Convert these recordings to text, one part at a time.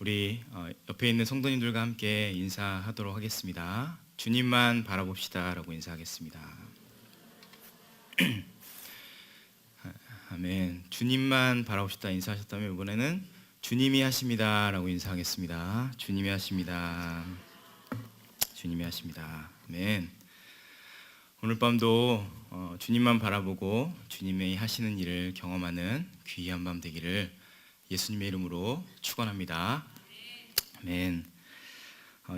우리 옆에 있는 성도님들과 함께 인사하도록 하겠습니다. 주님만 바라봅시다 라고 인사하겠습니다. 아멘. 주님만 바라봅시다 인사하셨다면 이번에는 주님이 하십니다 라고 인사하겠습니다. 주님이 하십니다. 주님이 하십니다. 아멘. 오늘 밤도 주님만 바라보고 주님의 하시는 일을 경험하는 귀한 밤 되기를 예수님의 이름으로 축원합니다. 아멘.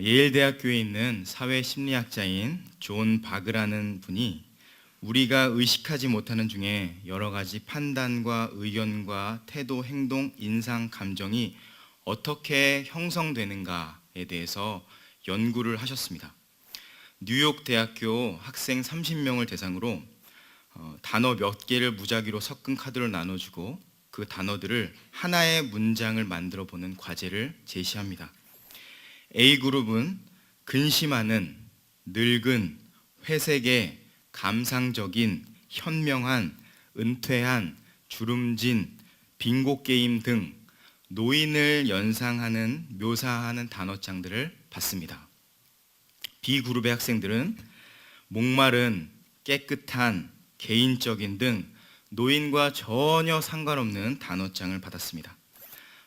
예일대학교에 있는 사회심리학자인 존 바그라는 분이 우리가 의식하지 못하는 중에 여러 가지 판단과 의견과 태도, 행동, 인상, 감정이 어떻게 형성되는가에 대해서 연구를 하셨습니다. 뉴욕 대학교 학생 30명을 대상으로 단어 몇 개를 무작위로 섞은 카드를 나눠주고 그 단어들을 하나의 문장을 만들어 보는 과제를 제시합니다. A그룹은 근심하는, 늙은, 회색의, 감상적인, 현명한, 은퇴한, 주름진, 빙고 게임 등 노인을 연상하는 묘사하는 단어장들을 받습니다. B그룹의 학생들은 목마른, 깨끗한, 개인적인 등 노인과 전혀 상관없는 단어장을 받았습니다.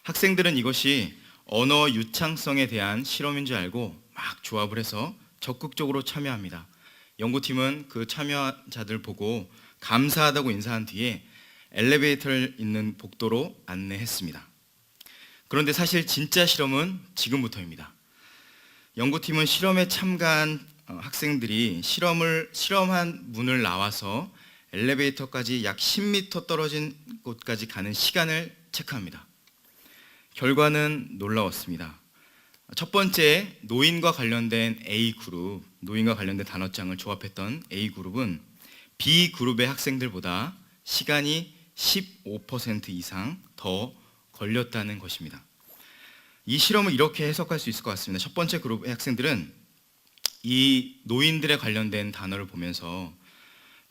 학생들은 이것이 언어 유창성에 대한 실험인 줄 알고 막 조합을 해서 적극적으로 참여합니다. 연구팀은 그 참여자들 보고 감사하다고 인사한 뒤에 엘리베이터를 있는 복도로 안내했습니다. 그런데 사실 진짜 실험은 지금부터입니다. 연구팀은 실험에 참가한 학생들이 실험한 문을 나와서 엘리베이터까지 약 10m 떨어진 곳까지 가는 시간을 체크합니다. 결과는 놀라웠습니다. 첫 번째, 노인과 관련된 A그룹, 노인과 관련된 단어장을 조합했던 A그룹은 B그룹의 학생들보다 시간이 15% 이상 더 걸렸다는 것입니다. 이 실험을 이렇게 해석할 수 있을 것 같습니다. 첫 번째 그룹의 학생들은 이 노인들에 관련된 단어를 보면서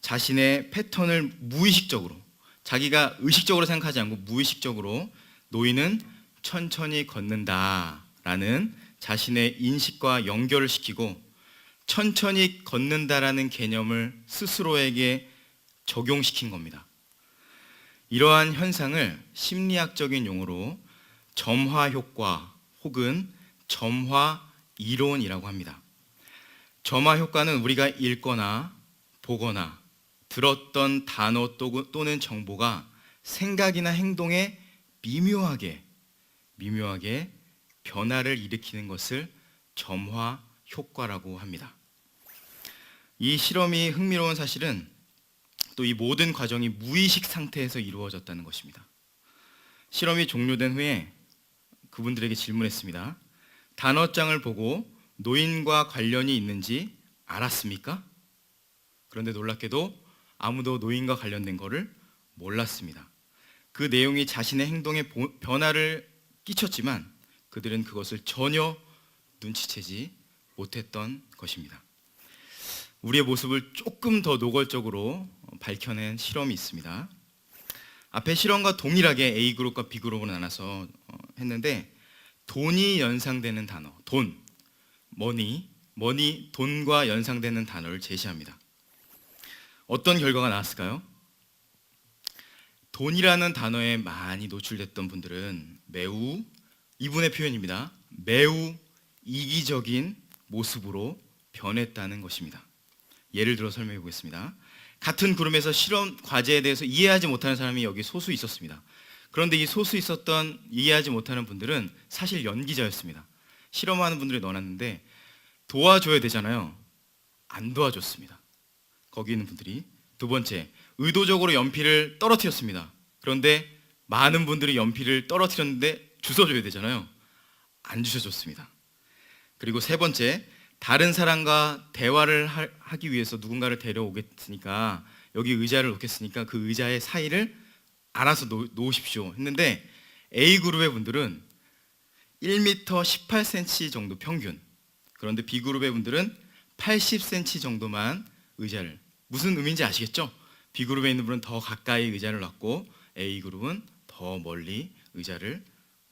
자신의 패턴을 무의식적으로, 자기가 의식적으로 생각하지 않고 무의식적으로 노인은 천천히 걷는다라는 자신의 인식과 연결을 시키고 천천히 걷는다라는 개념을 스스로에게 적용시킨 겁니다. 이러한 현상을 심리학적인 용어로 점화 효과 혹은 점화 이론이라고 합니다. 점화 효과는 우리가 읽거나 보거나 들었던 단어 또는 정보가 생각이나 행동에 미묘하게 변화를 일으키는 것을 점화 효과라고 합니다. 이 실험이 흥미로운 사실은 또 이 모든 과정이 무의식 상태에서 이루어졌다는 것입니다. 실험이 종료된 후에 그분들에게 질문했습니다. 단어장을 보고 노인과 관련이 있는지 알았습니까? 그런데 놀랍게도 아무도 노인과 관련된 것을 몰랐습니다. 그 내용이 자신의 행동에 변화를 끼쳤지만 그들은 그것을 전혀 눈치채지 못했던 것입니다. 우리의 모습을 조금 더 노골적으로 밝혀낸 실험이 있습니다. 앞에 실험과 동일하게 A그룹과 B그룹으로 나눠서 했는데 돈이 연상되는 단어, 돈, 머니, 돈과 연상되는 단어를 제시합니다. 어떤 결과가 나왔을까요? 돈이라는 단어에 많이 노출됐던 분들은 매우, 이분의 표현입니다. 매우 이기적인 모습으로 변했다는 것입니다. 예를 들어 설명해 보겠습니다. 같은 그룹에서 실험 과제에 대해서 이해하지 못하는 사람이 여기 소수 있었습니다. 그런데 이 소수 있었던 이해하지 못하는 분들은 사실 연기자였습니다. 실험하는 분들이 넣어놨는데 도와줘야 되잖아요. 안 도와줬습니다. 거기 있는 분들이. 두 번째, 의도적으로 연필을 떨어뜨렸습니다. 그런데 많은 분들이 연필을 떨어뜨렸는데 주워줘야 되잖아요. 안 주워줬습니다. 그리고 세 번째, 다른 사람과 대화를 하기 위해서 누군가를 데려오겠으니까 여기 의자를 놓겠으니까 그 의자의 사이를 알아서 놓으십시오 했는데 A그룹의 분들은 1m 18cm 정도 평균, 그런데 B그룹의 분들은 80cm 정도만 의자를, 무슨 의미인지 아시겠죠? B그룹에 있는 분은 더 가까이 의자를 놨고 A그룹은 더 멀리 의자를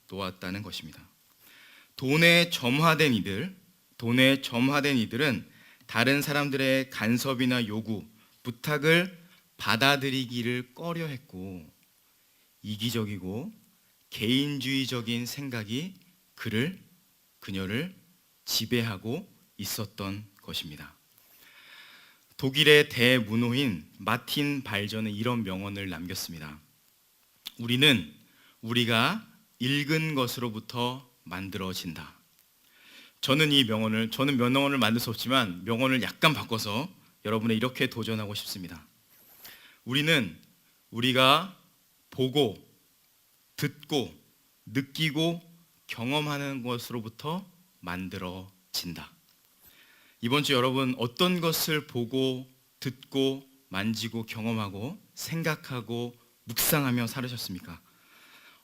놓았다는 것입니다. 돈에 점화된 이들은 다른 사람들의 간섭이나 요구, 부탁을 받아들이기를 꺼려했고 이기적이고 개인주의적인 생각이 그녀를 지배하고 있었던 것입니다. 독일의 대문호인 마틴 발전은 이런 명언을 남겼습니다. 우리는 우리가 읽은 것으로부터 만들어진다. 저는 명언을 만들 수 없지만 명언을 약간 바꿔서 여러분에 이렇게 도전하고 싶습니다. 우리는 우리가 보고, 듣고, 느끼고, 경험하는 것으로부터 만들어진다. 이번 주 여러분 어떤 것을 보고, 듣고, 만지고, 경험하고, 생각하고, 묵상하며 살으셨습니까?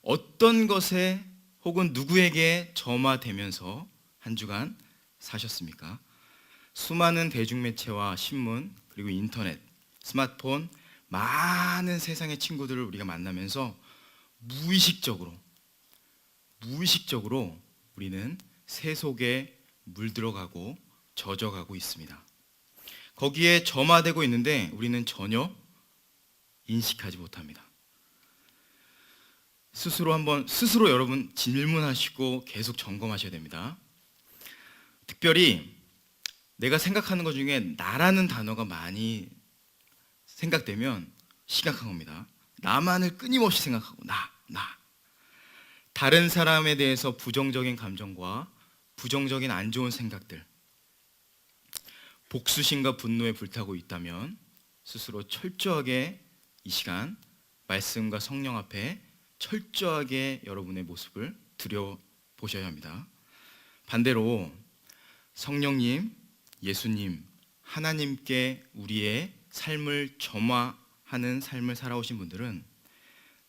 어떤 것에 혹은 누구에게 점화되면서 한 주간 사셨습니까? 수많은 대중매체와 신문, 그리고 인터넷, 스마트폰, 많은 세상의 친구들을 우리가 만나면서 무의식적으로 우리는 새 속에 물들어가고 젖어가고 있습니다. 거기에 점화되고 있는데 우리는 전혀 인식하지 못합니다. 스스로 여러분 질문하시고 계속 점검하셔야 됩니다. 특별히 내가 생각하는 것 중에 나라는 단어가 많이 생각되면 심각한 겁니다. 나만을 끊임없이 생각하고 나. 다른 사람에 대해서 부정적인 감정과 부정적인 안 좋은 생각들, 복수심과 분노에 불타고 있다면 스스로 철저하게 이 시간 말씀과 성령 앞에 철저하게 여러분의 모습을 들여보셔야 합니다. 반대로 성령님, 예수님, 하나님께 우리의 삶을 점화하는 삶을 살아오신 분들은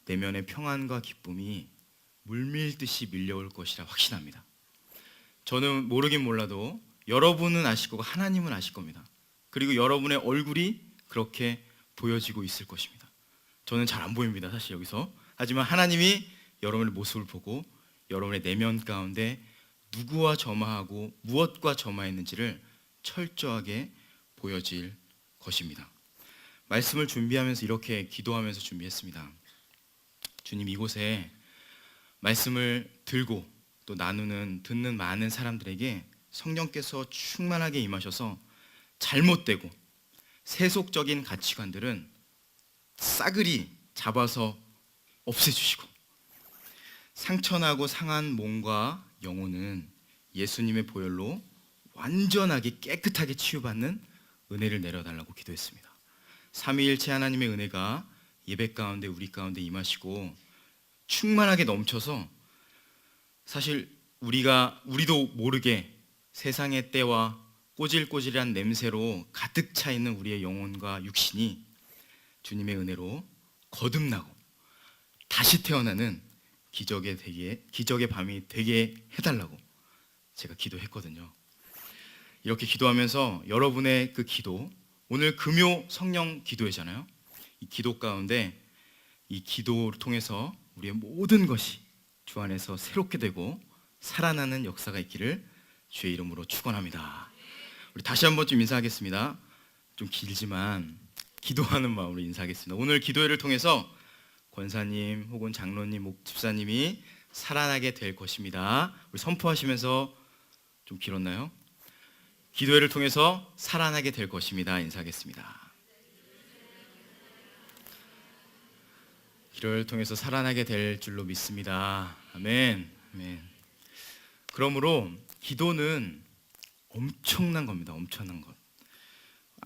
내면의 평안과 기쁨이 물밀듯이 밀려올 것이라 확신합니다. 저는 모르긴 몰라도 여러분은 아실 거고 하나님은 아실 겁니다. 그리고 여러분의 얼굴이 그렇게 보여지고 있을 것입니다. 저는 잘 안 보입니다, 사실 여기서. 하지만 하나님이 여러분의 모습을 보고 여러분의 내면 가운데 누구와 점화하고 무엇과 점화했는지를 철저하게 보여질 것입니다. 말씀을 준비하면서 이렇게 기도하면서 준비했습니다. 주님, 이곳에 말씀을 들고 또 듣는 많은 사람들에게 성령께서 충만하게 임하셔서 잘못되고 세속적인 가치관들은 싸그리 잡아서 없애주시고 상처나고 상한 몸과 영혼은 예수님의 보혈로 완전하게 깨끗하게 치유받는 은혜를 내려달라고 기도했습니다. 삼위일체 하나님의 은혜가 예배 가운데 우리 가운데 임하시고 충만하게 넘쳐서 사실 우리도 모르게 세상의 때와 꼬질꼬질한 냄새로 가득 차 있는 우리의 영혼과 육신이 주님의 은혜로 거듭나고 다시 태어나는 기적의 밤이 되게 해달라고 제가 기도했거든요. 이렇게 기도하면서 여러분의 그 기도, 오늘 금요 성령 기도회잖아요. 이 기도 가운데 이 기도를 통해서 우리의 모든 것이 주 안에서 새롭게 되고 살아나는 역사가 있기를 주의 이름으로 축원합니다. 우리 다시 한번 좀 인사하겠습니다. 좀 길지만 기도하는 마음으로 인사하겠습니다. 오늘 기도회를 통해서 권사님 혹은 장로님, 목집사님이 살아나게 될 것입니다. 우리 선포하시면서 좀 길었나요? 기도회를 통해서 살아나게 될 것입니다. 인사하겠습니다. 기도회를 통해서 살아나게 될 줄로 믿습니다. 아멘. 아멘. 그러므로 기도는 엄청난 겁니다. 엄청난 것.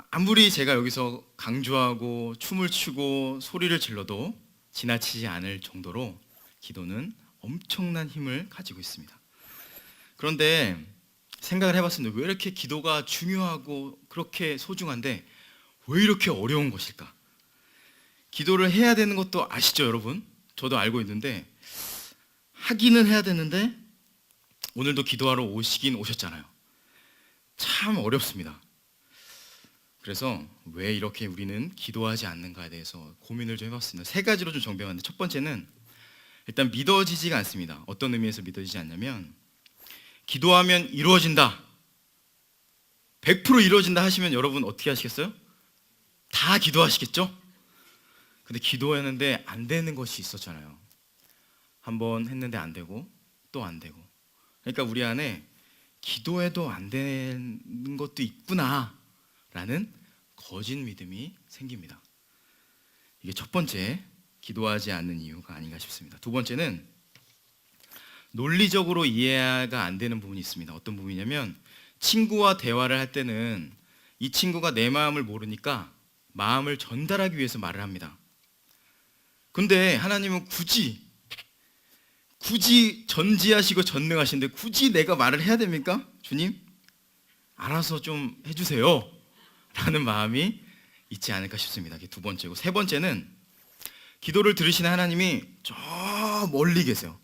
아무리 제가 여기서 강조하고 춤을 추고 소리를 질러도 지나치지 않을 정도로 기도는 엄청난 힘을 가지고 있습니다. 그런데 생각을 해봤습니다. 왜 이렇게 기도가 중요하고 그렇게 소중한데 왜 이렇게 어려운 것일까? 기도를 해야 되는 것도 아시죠, 여러분? 저도 알고 있는데 하기는 해야 되는데 오늘도 기도하러 오시긴 오셨잖아요. 참 어렵습니다. 그래서 왜 이렇게 우리는 기도하지 않는가에 대해서 고민을 좀 해봤습니다. 세 가지로 좀 정리해봤는데 첫 번째는 일단 믿어지지가 않습니다. 어떤 의미에서 믿어지지 않냐면 기도하면 이루어진다, 100% 이루어진다 하시면 여러분 어떻게 하시겠어요? 다 기도하시겠죠? 근데 기도했는데 안 되는 것이 있었잖아요. 한번 했는데 안 되고 또 안 되고. 그러니까 우리 안에 기도해도 안 되는 것도 있구나 라는 거짓 믿음이 생깁니다. 이게 첫 번째, 기도하지 않는 이유가 아닌가 싶습니다. 두 번째는 논리적으로 이해가 안 되는 부분이 있습니다. 어떤 부분이냐면, 친구와 대화를 할 때는 이 친구가 내 마음을 모르니까 마음을 전달하기 위해서 말을 합니다. 근데 하나님은 굳이 전지하시고 전능하신데 굳이 내가 말을 해야 됩니까? 주님, 알아서 좀 해주세요 라는 마음이 있지 않을까 싶습니다. 이게 두 번째고, 세 번째는 기도를 들으시는 하나님이 저 멀리 계세요.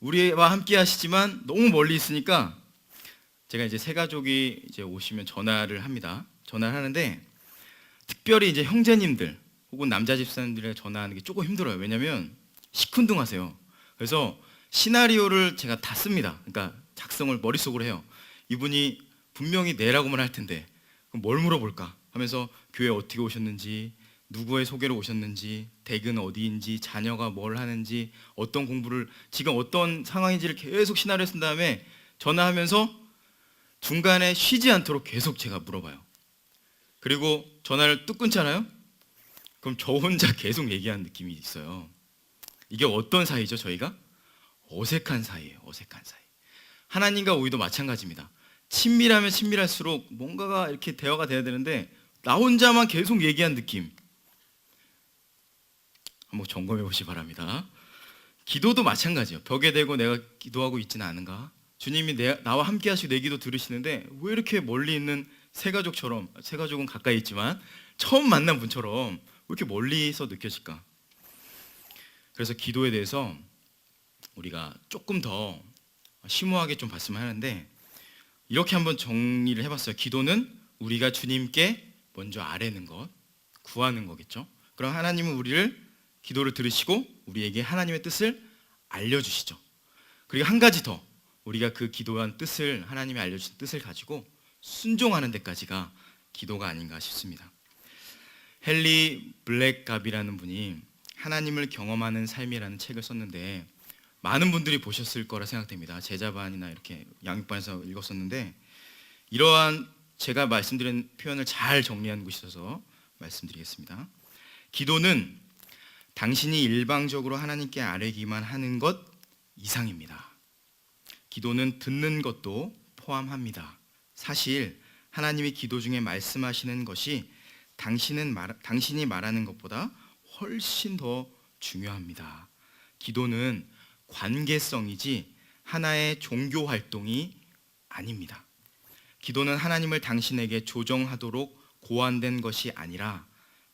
우리와 함께 하시지만 너무 멀리 있으니까 제가 이제 새 가족이 이제 오시면 전화를 합니다. 전화를 하는데 특별히 이제 형제님들 혹은 남자 집사님들에 전화하는 게 조금 힘들어요. 왜냐면 시큰둥하세요. 그래서 시나리오를 제가 다 씁니다. 그러니까 작성을 머릿속으로 해요. 이분이 분명히 네라고만 할 텐데 그럼 뭘 물어볼까 하면서 교회 어떻게 오셨는지, 누구의 소개로 오셨는지, 댁은 어디인지, 자녀가 뭘 하는지, 어떤 공부를, 지금 어떤 상황인지를 계속 시나리오 쓴 다음에 전화하면서 중간에 쉬지 않도록 계속 제가 물어봐요. 그리고 전화를 뚝 끊잖아요? 그럼 저 혼자 계속 얘기하는 느낌이 있어요. 이게 어떤 사이죠, 저희가? 어색한 사이예요, 어색한 사이. 하나님과 우리도 마찬가지입니다. 친밀하면 친밀할수록 뭔가가 이렇게 대화가 돼야 되는데 나 혼자만 계속 얘기한 느낌. 한번 점검해 보시기 바랍니다. 기도도 마찬가지예요. 벽에 대고 내가 기도하고 있지는 않은가? 주님이 나와 함께 하시고 내 기도 들으시는데 왜 이렇게 멀리 있는 새가족처럼, 새가족은 가까이 있지만 처음 만난 분처럼 왜 이렇게 멀리서 느껴질까? 그래서 기도에 대해서 우리가 조금 더 심오하게 좀 봤으면 하는데, 이렇게 한번 정리를 해봤어요. 기도는 우리가 주님께 먼저 아뢰는 것, 구하는 거겠죠. 그럼 하나님은 우리를 기도를 들으시고 우리에게 하나님의 뜻을 알려주시죠. 그리고 한 가지 더, 우리가 그 기도한 뜻을, 하나님이 알려주신 뜻을 가지고 순종하는 데까지가 기도가 아닌가 싶습니다. 헨리 블랙갑이라는 분이 하나님을 경험하는 삶이라는 책을 썼는데 많은 분들이 보셨을 거라 생각됩니다. 제자반이나 이렇게 양육반에서 읽었었는데, 이러한 제가 말씀드린 표현을 잘 정리한 곳이 있어서 말씀드리겠습니다. 기도는 당신이 일방적으로 하나님께 아뢰기만 하는 것 이상입니다. 기도는 듣는 것도 포함합니다. 사실 하나님이 기도 중에 말씀하시는 것이 당신이 말하는 것보다 훨씬 더 중요합니다. 기도는 관계성이지 하나의 종교 활동이 아닙니다. 기도는 하나님을 당신에게 조정하도록 고안된 것이 아니라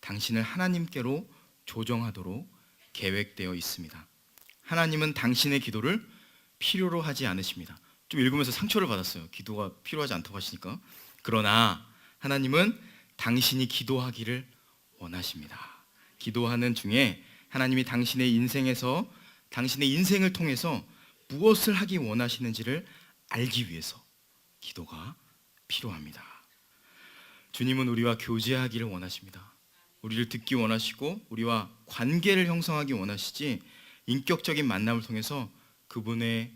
당신을 하나님께로 조정하도록 계획되어 있습니다. 하나님은 당신의 기도를 필요로 하지 않으십니다. 좀 읽으면서 상처를 받았어요. 기도가 필요하지 않다고 하시니까. 그러나 하나님은 당신이 기도하기를 원하십니다. 기도하는 중에 하나님이 당신의 인생을 통해서 무엇을 하기 원하시는지를 알기 위해서 기도가 필요합니다. 주님은 우리와 교제하기를 원하십니다. 우리를 듣기 원하시고 우리와 관계를 형성하기 원하시지, 인격적인 만남을 통해서 그분의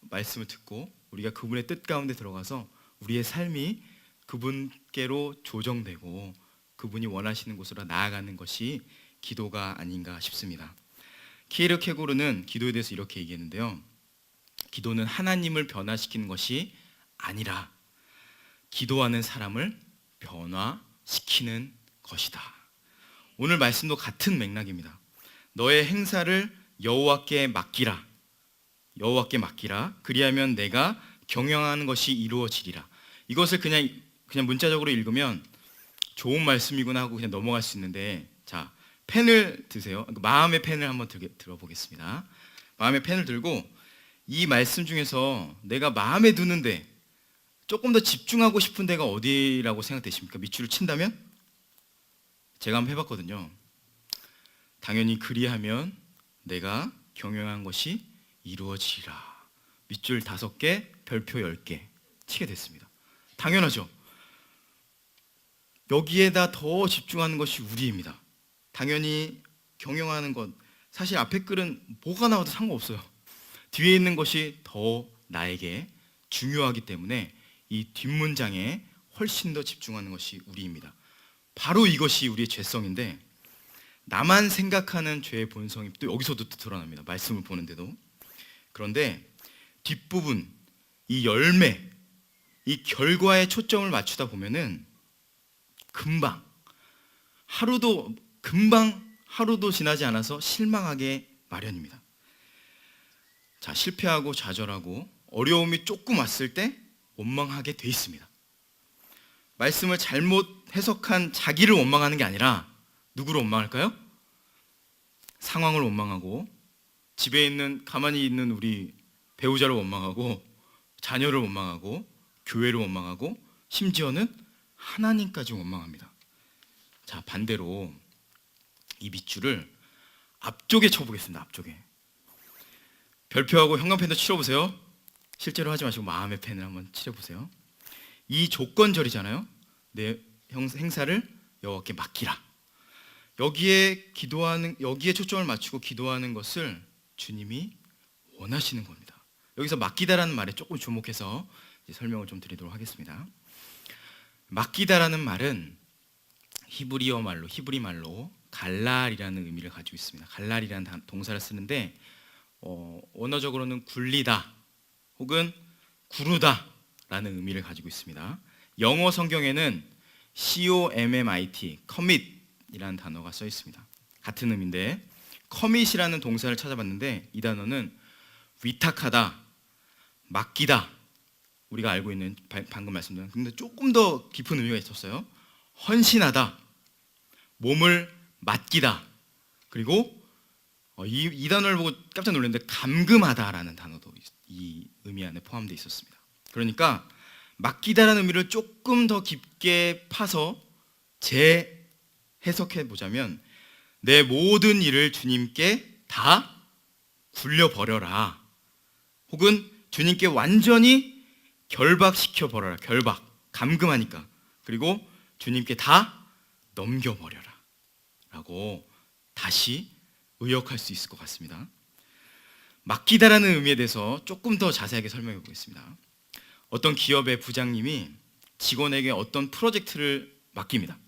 말씀을 듣고 우리가 그분의 뜻 가운데 들어가서 우리의 삶이 그분께로 조정되고 그분이 원하시는 곳으로 나아가는 것이 기도가 아닌가 싶습니다. 키에르케고르는 기도에 대해서 이렇게 얘기했는데요. 기도는 하나님을 변화시키는 것이 아니라 기도하는 사람을 변화시키는 것이다. 오늘 말씀도 같은 맥락입니다. 너의 행사를 여호와께 맡기라. 그리하면 내가 경영하는 것이 이루어지리라. 이것을 그냥 문자적으로 읽으면 좋은 말씀이구나 하고 그냥 넘어갈 수 있는데, 자, 펜을 드세요. 마음의 펜을 한번 들어보겠습니다. 마음의 펜을 들고 이 말씀 중에서 내가 마음에 드는데 조금 더 집중하고 싶은 데가 어디라고 생각되십니까? 밑줄을 친다면? 제가 한번 해봤거든요. 당연히 그리하면 내가 경영한 것이 이루어지리라. 밑줄 5개, 별표 10개 치게 됐습니다. 당연하죠. 여기에다 더 집중하는 것이 우리입니다. 당연히 경영하는 것, 사실 앞에 글은 뭐가 나와도 상관없어요. 뒤에 있는 것이 더 나에게 중요하기 때문에 이 뒷문장에 훨씬 더 집중하는 것이 우리입니다. 바로 이것이 우리의 죄성인데, 나만 생각하는 죄의 본성이 또 여기서도 드러납니다. 말씀을 보는데도. 그런데 뒷부분, 이 열매, 이 결과에 초점을 맞추다 보면은 금방 하루도 지나지 않아서 실망하게 마련입니다. 자, 실패하고 좌절하고 어려움이 조금 왔을 때 원망하게 돼 있습니다. 말씀을 잘못 해석한 자기를 원망하는 게 아니라 누구를 원망할까요? 상황을 원망하고, 집에 있는 가만히 있는 우리 배우자를 원망하고, 자녀를 원망하고, 교회를 원망하고, 심지어는 하나님까지 원망합니다. 자, 반대로 이 밑줄을 앞쪽에 쳐보겠습니다. 앞쪽에. 별표하고 형광펜도 칠해보세요. 실제로 하지 마시고 마음의 펜을 한번 칠해보세요. 이 조건절이잖아요. 내 행사를 여호와께 맡기라. 여기에 초점을 맞추고 기도하는 것을 주님이 원하시는 겁니다. 여기서 맡기다라는 말에 조금 주목해서 설명을 좀 드리도록 하겠습니다. 맡기다라는 말은 히브리 말로 갈랄이라는 의미를 가지고 있습니다. 갈랄이라는 동사를 쓰는데 원어적으로는 굴리다 혹은 구르다라는 의미를 가지고 있습니다. 영어 성경에는 commit이라는 단어가 써 있습니다. 같은 의미인데, commit이라는 동사를 찾아봤는데 이 단어는 위탁하다, 맡기다, 우리가 알고 있는 방금 말씀드린, 근데 조금 더 깊은 의미가 있었어요. 헌신하다, 몸을 맡기다, 그리고 이 단어를 보고 깜짝 놀랐는데 감금하다라는 단어도 이 의미 안에 포함되어 있었습니다. 그러니까 맡기다라는 의미를 조금 더 깊게 파서 재해석해 보자면, 내 모든 일을 주님께 다 굴려버려라, 혹은 주님께 완전히 결박시켜 버려라. 감금하니까. 그리고 주님께 다 넘겨버려라 라고 다시 의역할 수 있을 것 같습니다. 맡기다라는 의미에 대해서 조금 더 자세하게 설명해 보겠습니다. 어떤 기업의 부장님이 직원에게 어떤 프로젝트를 맡깁니다.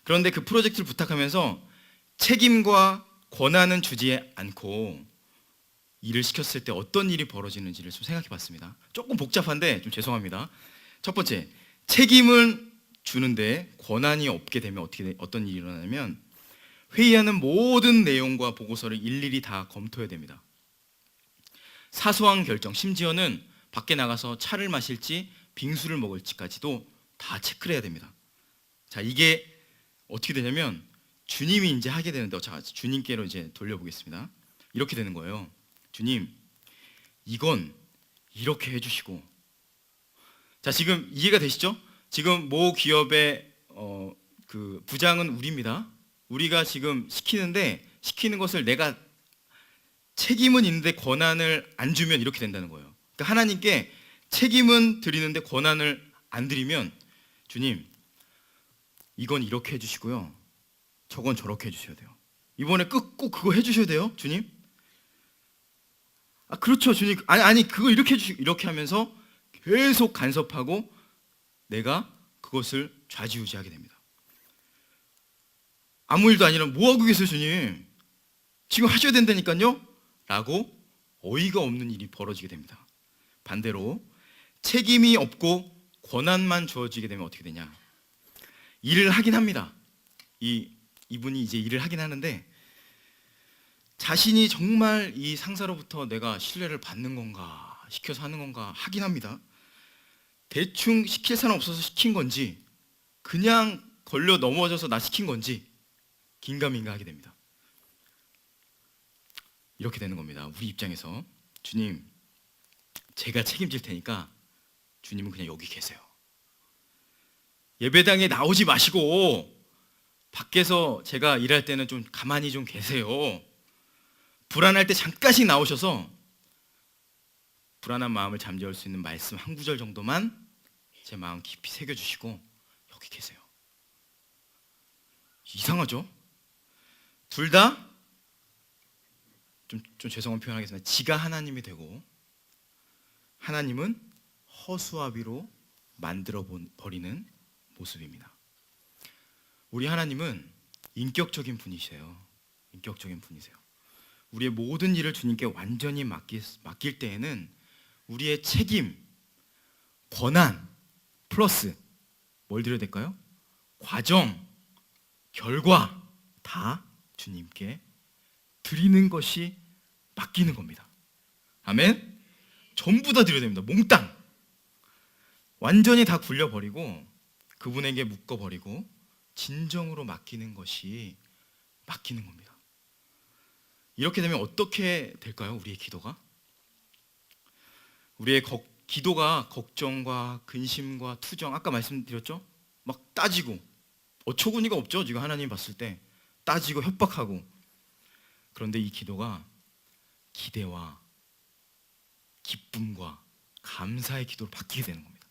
그런데 그 프로젝트를 부탁하면서 책임과 권한은 주지 않고 일을 시켰을 때 어떤 일이 벌어지는지를 좀 생각해 봤습니다. 조금 복잡한데 좀 죄송합니다. 첫 번째, 책임을 주는데 권한이 없게 되면 어떤 일이 일어나냐면, 회의하는 모든 내용과 보고서를 일일이 다 검토해야 됩니다. 사소한 결정, 심지어는 밖에 나가서 차를 마실지 빙수를 먹을지까지도 다 체크를 해야 됩니다. 자, 이게 어떻게 되냐면 주님이 이제 하게 되는데, 자, 주님께로 이제 돌려보겠습니다. 이렇게 되는 거예요. 주님, 이건 이렇게 해주시고. 자, 지금 이해가 되시죠? 지금 모 기업의 그 부장은 우리입니다. 우리가 지금 시키는 것을 내가 책임은 있는데 권한을 안 주면 이렇게 된다는 거예요. 그러니까 하나님께 책임은 드리는데 권한을 안 드리면, 주님, 이건 이렇게 해주시고요, 저건 저렇게 해주셔야 돼요. 이번에 꼭 그거 해주셔야 돼요, 주님. 아, 그렇죠, 주님. 아니 그거 이렇게 해주시고, 이렇게 하면서 계속 간섭하고 내가 그것을 좌지우지하게 됩니다. 아무 일도 아니라 뭐 하고 계세요, 주님? 지금 하셔야 된다니까요? 라고 어이가 없는 일이 벌어지게 됩니다. 반대로 책임이 없고 권한만 주어지게 되면 어떻게 되냐? 일을 하긴 합니다. 이분이 이제 일을 하긴 하는데, 자신이 정말 이 상사로부터 내가 신뢰를 받는 건가, 시켜서 하는 건가 하긴 합니다. 대충 시킬 사람 없어서 시킨 건지, 그냥 걸려 넘어져서 나 시킨 건지 긴가민가 하게 됩니다. 이렇게 되는 겁니다. 우리 입장에서, 주님, 제가 책임질 테니까 주님은 그냥 여기 계세요. 예배당에 나오지 마시고 밖에서 제가 일할 때는 좀 가만히 좀 계세요. 불안할 때 잠깐씩 나오셔서 불안한 마음을 잠재울 수 있는 말씀 한 구절 정도만 제 마음 깊이 새겨주시고 여기 계세요. 이상하죠? 둘 다 좀 죄송한 표현하겠습니다. 지가 하나님이 되고 하나님은 허수아비로 만들어 버리는 모습입니다. 우리 하나님은 인격적인 분이세요. 인격적인 분이세요. 우리의 모든 일을 주님께 완전히 맡길 때에는 우리의 책임, 권한, 플러스 뭘 드려야 될까요? 과정, 결과 다 주님께 드리는 것이 맡기는 겁니다. 아멘? 전부 다 드려야 됩니다. 몽땅. 완전히 다 굴려버리고 그분에게 묶어버리고 진정으로 맡기는 것이 맡기는 겁니다. 이렇게 되면 어떻게 될까요? 우리의 기도가? 우리의 기도가 걱정과 근심과 투정, 아까 말씀드렸죠? 막 따지고 어처구니가 없죠. 지금 하나님 봤을 때 따지고 협박하고. 그런데 이 기도가 기대와 기쁨과 감사의 기도로 바뀌게 되는 겁니다.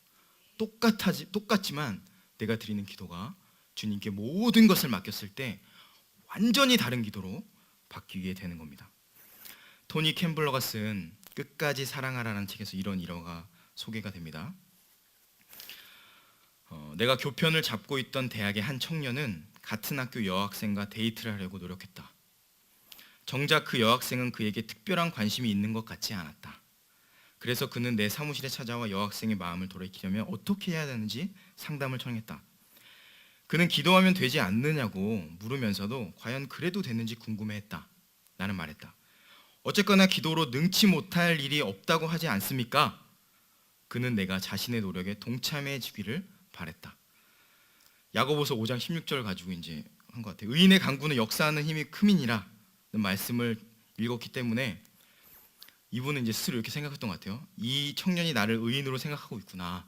똑같지만 내가 드리는 기도가 주님께 모든 것을 맡겼을 때 완전히 다른 기도로 바뀌게 되는 겁니다. 토니 캠블러가 쓴 끝까지 사랑하라는 책에서 이런 일화가 소개가 됩니다. 내가 교편을 잡고 있던 대학의 한 청년은 같은 학교 여학생과 데이트를 하려고 노력했다. 정작 그 여학생은 그에게 특별한 관심이 있는 것 같지 않았다. 그래서 그는 내 사무실에 찾아와 여학생의 마음을 돌이키려면 어떻게 해야 하는지 상담을 청했다. 그는 기도하면 되지 않느냐고 물으면서도 과연 그래도 되는지 궁금해했다. 나는 말했다. 어쨌거나 기도로 능치 못할 일이 없다고 하지 않습니까? 그는 내가 자신의 노력에 동참해 주기를 바랬다. 야고보서 5장 16절 가지고 이제 한 것 같아요. 의인의 강구는 역사하는 힘이 큼이니라는 말씀을 읽었기 때문에 이분은 이제 스스로 이렇게 생각했던 것 같아요. 이 청년이 나를 의인으로 생각하고 있구나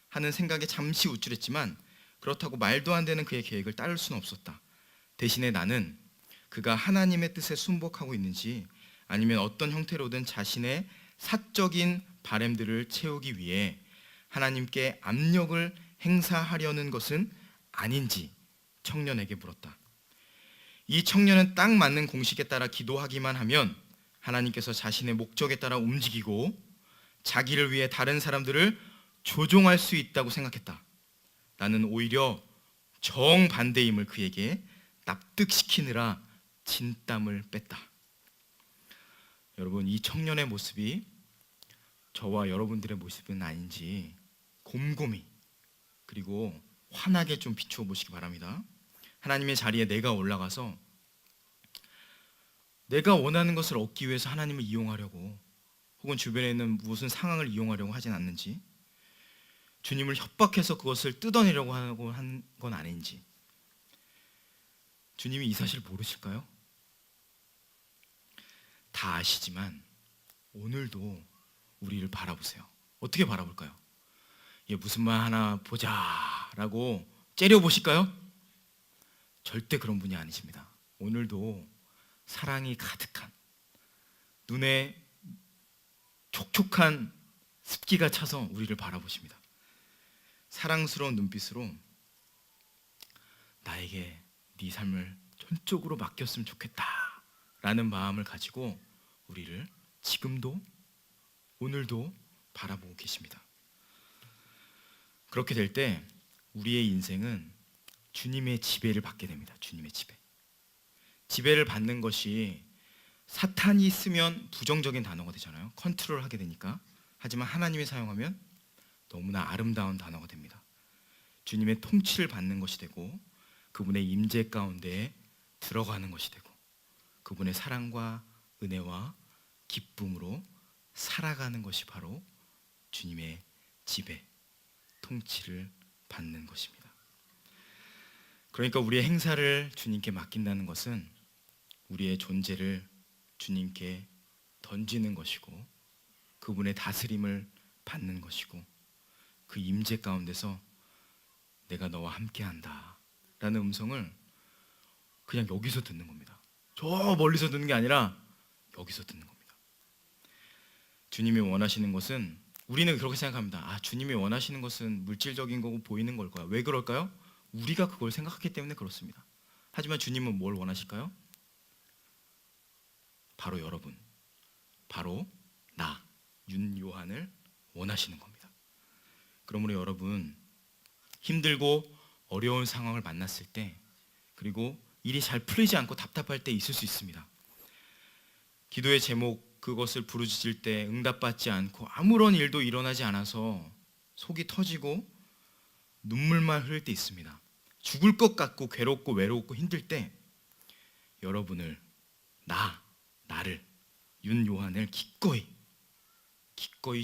하는 생각에 잠시 우쭐했지만 그렇다고 말도 안 되는 그의 계획을 따를 수는 없었다. 대신에 나는 그가 하나님의 뜻에 순복하고 있는지 아니면 어떤 형태로든 자신의 사적인 바램들을 채우기 위해 하나님께 압력을 행사하려는 것은 아닌지 청년에게 물었다. 이 청년은 딱 맞는 공식에 따라 기도하기만 하면 하나님께서 자신의 목적에 따라 움직이고 자기를 위해 다른 사람들을 조종할 수 있다고 생각했다. 나는 오히려 정반대임을 그에게 납득시키느라 진땀을 뺐다. 여러분, 이 청년의 모습이 저와 여러분들의 모습은 아닌지 곰곰이 그리고 환하게 좀 비추어 보시기 바랍니다. 하나님의 자리에 내가 올라가서 내가 원하는 것을 얻기 위해서 하나님을 이용하려고 혹은 주변에 있는 무슨 상황을 이용하려고 하진 않는지, 주님을 협박해서 그것을 뜯어내려고 하고 한 건 아닌지, 주님이 이 사실을 모르실까요? 다 아시지만 오늘도 우리를 바라보세요. 어떻게 바라볼까요? 얘 무슨 말 하나 보자라고 째려보실까요? 절대 그런 분이 아니십니다. 오늘도 사랑이 가득한, 눈에 촉촉한 습기가 차서 우리를 바라보십니다. 사랑스러운 눈빛으로 나에게 네 삶을 전적으로 맡겼으면 좋겠다 라는 마음을 가지고 우리를 지금도 오늘도 바라보고 계십니다. 그렇게 될 때 우리의 인생은 주님의 지배를 받게 됩니다. 주님의 지배. 지배를 받는 것이 사탄이 쓰면 부정적인 단어가 되잖아요. 컨트롤하게 되니까. 하지만 하나님이 사용하면 너무나 아름다운 단어가 됩니다. 주님의 통치를 받는 것이 되고 그분의 임재 가운데 들어가는 것이 되고 그분의 사랑과 은혜와 기쁨으로 살아가는 것이 바로 주님의 지배, 통치를 받는 것입니다. 그러니까 우리의 행사를 주님께 맡긴다는 것은 우리의 존재를 주님께 던지는 것이고 그분의 다스림을 받는 것이고 그 임재 가운데서 내가 너와 함께한다 라는 음성을 그냥 여기서 듣는 겁니다. 저 멀리서 듣는 게 아니라 여기서 듣는 겁니다. 주님이 원하시는 것은, 우리는 그렇게 생각합니다. 주님이 원하시는 것은 물질적인 거고 보이는 걸 거야. 왜 그럴까요? 우리가 그걸 생각하기 때문에 그렇습니다. 하지만 주님은 뭘 원하실까요? 바로 여러분, 바로 나, 윤요한을 원하시는 겁니다. 그러므로 여러분, 힘들고 어려운 상황을 만났을 때, 그리고 일이 잘 풀리지 않고 답답할 때 있을 수 있습니다. 기도의 제목 그것을 부르짖을 때 응답받지 않고 아무런 일도 일어나지 않아서 속이 터지고 눈물만 흐를 때 있습니다. 죽을 것 같고 괴롭고 외롭고 힘들 때 여러분을, 나를, 윤요한을 기꺼이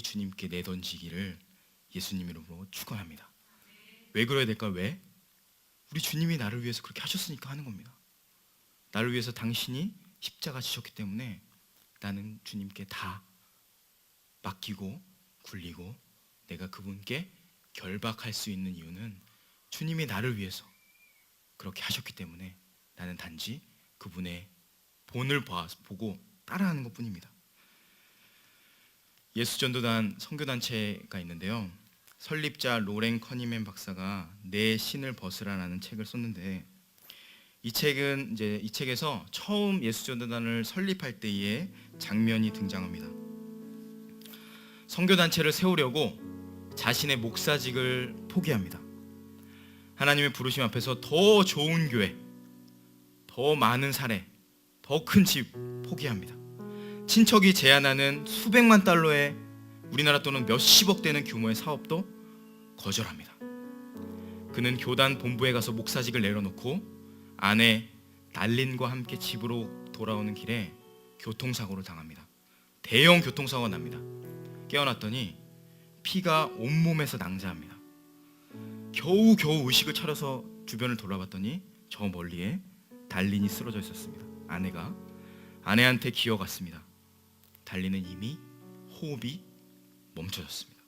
주님께 내던지기를 예수님 이름으로 축원합니다. 왜 그래야 될까요? 왜? 우리 주님이 나를 위해서 그렇게 하셨으니까 하는 겁니다. 나를 위해서 당신이 십자가 지셨기 때문에 나는 주님께 다 맡기고 굴리고 내가 그분께 결박할 수 있는 이유는 주님이 나를 위해서 그렇게 하셨기 때문에 나는 단지 그분의 본을 보고 따라하는 것뿐입니다. 예수전도단 선교단체가 있는데요, 설립자 로렌 커니맨 박사가 내 신을 벗으라라는 책을 썼는데, 이 책에서 처음 예수전도단을 설립할 때의 장면이 등장합니다. 선교단체를 세우려고 자신의 목사직을 포기합니다. 하나님의 부르심 앞에서 더 좋은 교회, 더 많은 사례, 더 큰 집 포기합니다. 친척이 제안하는 수백만 달러의, 우리나라 돈은 몇십억 되는 규모의 사업도 거절합니다. 그는 교단 본부에 가서 목사직을 내려놓고 아내 달린과 함께 집으로 돌아오는 길에 교통사고를 당합니다. 대형 교통사고가 납니다. 깨어났더니 피가 온몸에서 낭자합니다. 겨우 의식을 차려서 주변을 돌아봤더니 저 멀리에 달린이 쓰러져 있었습니다. 아내가 아내한테 기어갔습니다. 달린은 이미 호흡이 멈춰졌습니다.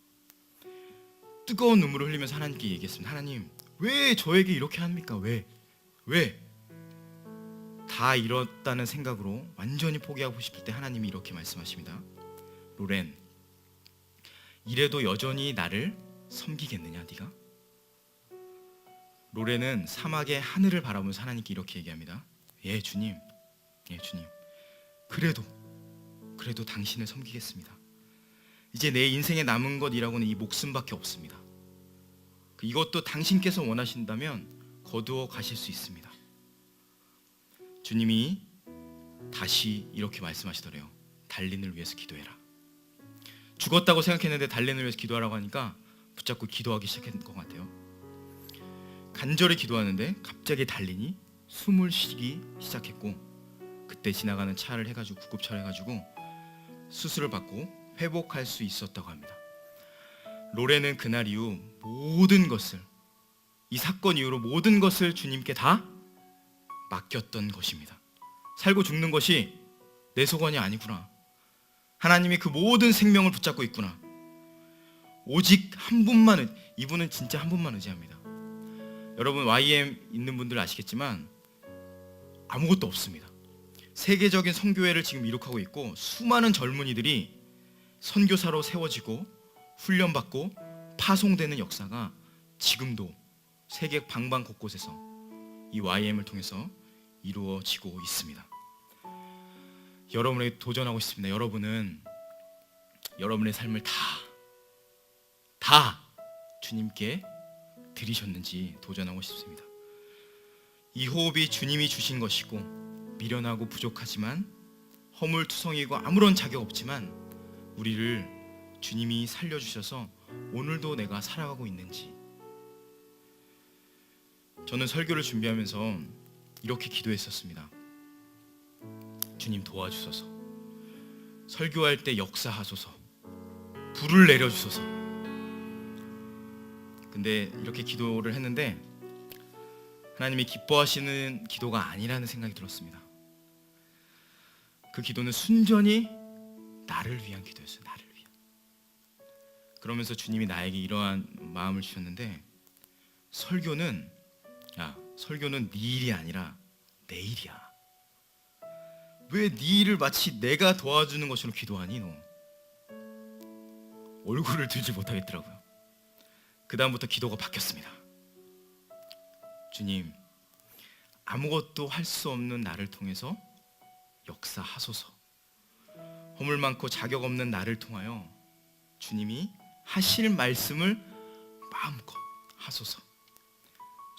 뜨거운 눈물을 흘리면서 하나님께 얘기했습니다. 하나님, 왜 저에게 이렇게 합니까? 왜? 다 이렇다는 생각으로 완전히 포기하고 싶을 때 하나님이 이렇게 말씀하십니다. 로렌, 이래도 여전히 나를 섬기겠느냐 네가? 로렌은 사막의 하늘을 바라보면서 하나님께 이렇게 얘기합니다. 예 주님, 그래도 당신을 섬기겠습니다. 이제 내 인생에 남은 것이라고는 이 목숨밖에 없습니다. 이것도 당신께서 원하신다면 거두어 가실 수 있습니다. 주님이 다시 이렇게 말씀하시더래요. 달린을 위해서 기도해라. 죽었다고 생각했는데 달린을 위해서 기도하라고 하니까 붙잡고 기도하기 시작한 것 같아요. 간절히 기도하는데 갑자기 달린이 숨을 쉬기 시작했고, 그때 지나가는 차를 해가지고 구급차를 해가지고 수술을 받고 회복할 수 있었다고 합니다. 로렌은 그날 이후 모든 것을, 이 사건 이후로 모든 것을 주님께 다 맡겼던 것입니다. 살고 죽는 것이 내 소관이 아니구나. 하나님이 그 모든 생명을 붙잡고 있구나. 오직 한 분만, 이분은 진짜 한 분만 의지합니다. 여러분 YM 있는 분들 아시겠지만 아무것도 없습니다. 세계적인 선교회를 지금 이룩하고 있고 수많은 젊은이들이 선교사로 세워지고 훈련받고 파송되는 역사가 지금도 세계 방방 곳곳에서 이 YM을 통해서 이루어지고 있습니다. 여러분에게 도전하고 싶습니다. 여러분은 여러분의 삶을 다 주님께 드리셨는지 도전하고 싶습니다. 이 호흡이 주님이 주신 것이고 미련하고 부족하지만 허물투성이고 아무런 자격 없지만 우리를 주님이 살려주셔서 오늘도 내가 살아가고 있는지. 저는 설교를 준비하면서 이렇게 기도했었습니다. 주님 도와주소서. 설교할 때 역사하소서. 불을 내려주소서. 근데 이렇게 기도를 했는데 하나님이 기뻐하시는 기도가 아니라는 생각이 들었습니다. 그 기도는 순전히 나를 위한 기도였어요. 나를 위한. 그러면서 주님이 나에게 이러한 마음을 주셨는데, 설교는 네 일이 아니라 내 일이야. 왜 네 일을 마치 내가 도와주는 것처럼 기도하니 너? 얼굴을 들지 못하겠더라고요. 그 다음부터 기도가 바뀌었습니다. 주님, 아무것도 할 수 없는 나를 통해서 역사하소서. 허물 많고 자격 없는 나를 통하여 주님이 하실 말씀을 마음껏 하소서.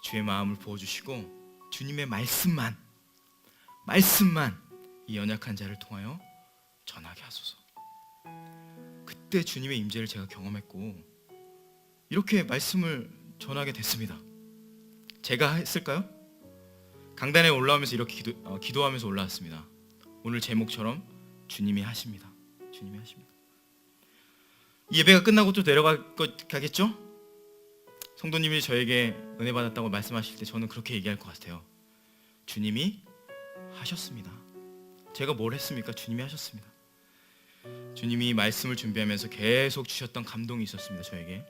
주의 마음을 부어주시고 주님의 말씀만 이 연약한 자를 통하여 전하게 하소서. 그때 주님의 임재를 제가 경험했고 이렇게 말씀을 전하게 됐습니다. 제가 했을까요? 강단에 올라오면서 이렇게 기도하면서 올라왔습니다. 오늘 제목처럼 주님이 하십니다. 주님이 하십니다. 이 예배가 끝나고 또 가겠죠? 성도님이 저에게 은혜 받았다고 말씀하실 때 저는 그렇게 얘기할 것 같아요. 주님이 하셨습니다. 제가 뭘 했습니까? 주님이 하셨습니다. 주님이 말씀을 준비하면서 계속 주셨던 감동이 있었습니다. 저에게.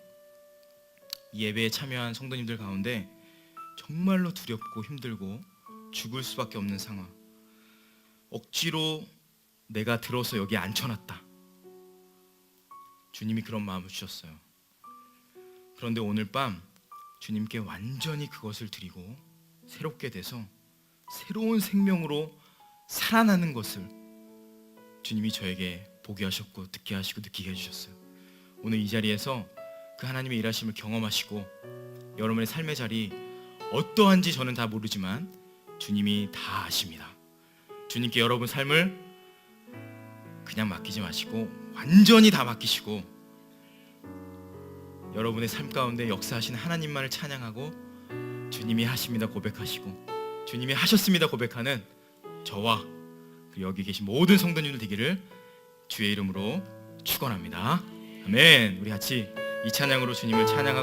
이 예배에 참여한 성도님들 가운데 정말로 두렵고 힘들고 죽을 수밖에 없는 상황, 억지로 내가 들어서 여기 앉혀놨다. 주님이 그런 마음을 주셨어요. 그런데 오늘 밤 주님께 완전히 그것을 드리고 새롭게 돼서 새로운 생명으로 살아나는 것을 주님이 저에게 보게 하셨고 듣게 하시고 느끼게 해주셨어요. 오늘 이 자리에서 그 하나님의 일하심을 경험하시고 여러분의 삶의 자리 어떠한지 저는 다 모르지만 주님이 다 아십니다. 주님께 여러분 삶을 그냥 맡기지 마시고 완전히 다 맡기시고 여러분의 삶 가운데 역사하신 하나님만을 찬양하고 주님이 하십니다 고백하시고 주님이 하셨습니다 고백하는 저와 여기 계신 모든 성도님들 되기를 주의 이름으로 축원합니다. 아멘. 우리 같이 이 찬양으로 주님을 찬양하고